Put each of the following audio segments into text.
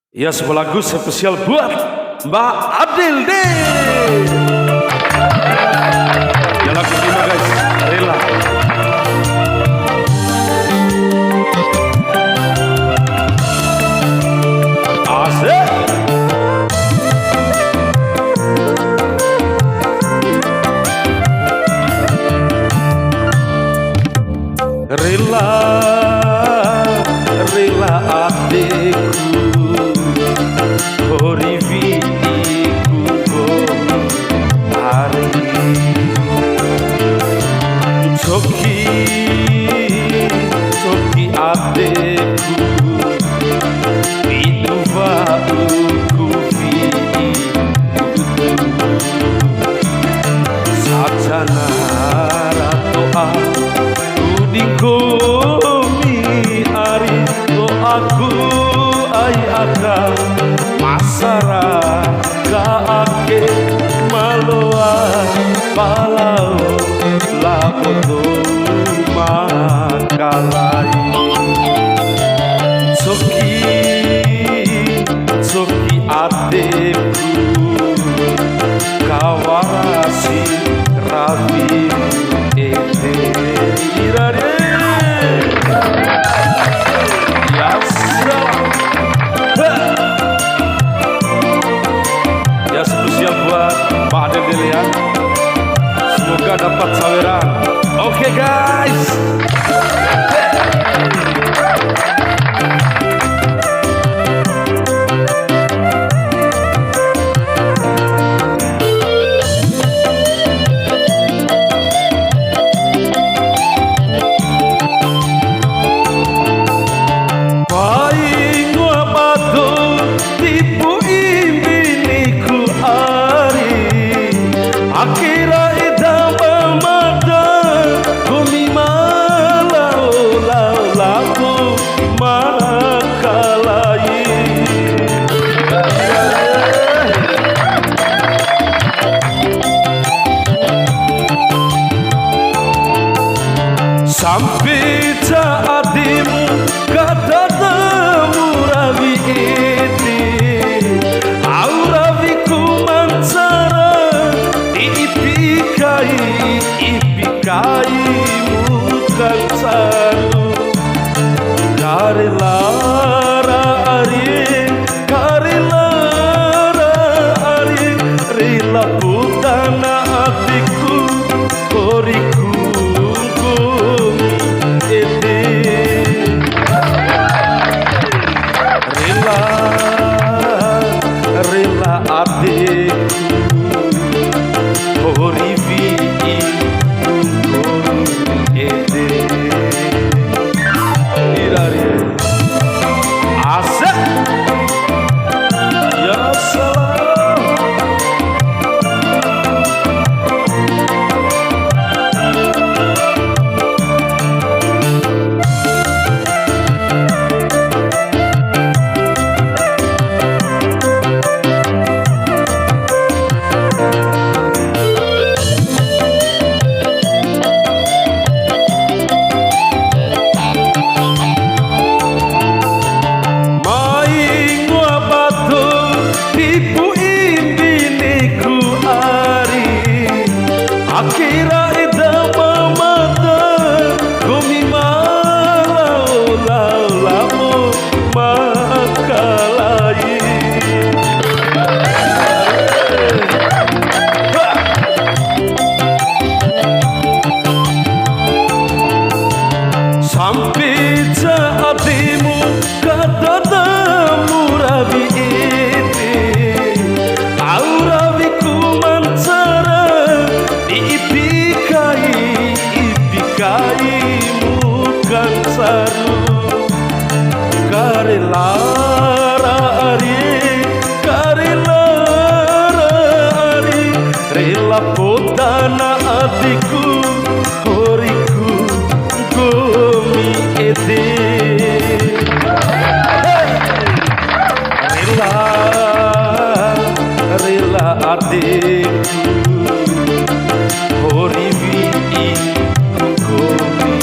Ya, sebuah lagu spesial buat Mbak Adil deh. Ya, lagu ini guys, rela. Asik. Rela, rela adikku, horivi iku hari Coki, Coki adikku, itu bauku sajana ratoa udingkomi ari doaku ay akan masara kaake maloa palau lakoto makalai Soki, Soki adekku kawarasi rabi ete irare ya salam. Ya, spesial buat Pak Adil ya. Semoga dapat saweran. Oke guys. Akira ida mamada kumi malau lau laku makalai sampai adimu kata temu rabi iti auravi kumansara ipikai bukan saru karilara ari rila putana hatiku koriku ete rila adikku horivi asik ya salam. Akira ida mamada kumi malau lau lamu makalai sampai hatimu kata temu rabi iti auravi kumansara ipikai bukan saru karilara ari rela potana hatiku koriku gomi ete rela adikku horivi gomi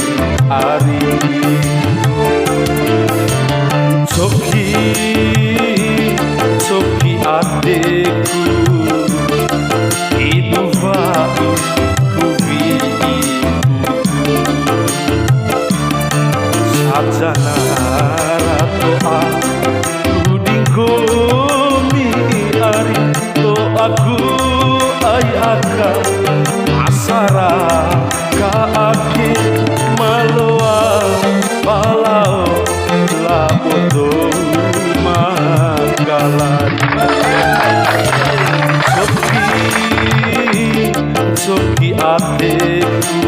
ari Soki adikku iduvaku kuviku sajana ratoa kudingkomi ari doaku ayaka asara kaaki maloa balau labodo manggalari soki adikku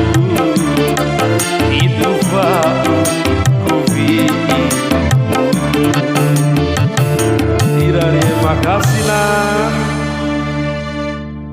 iduvaku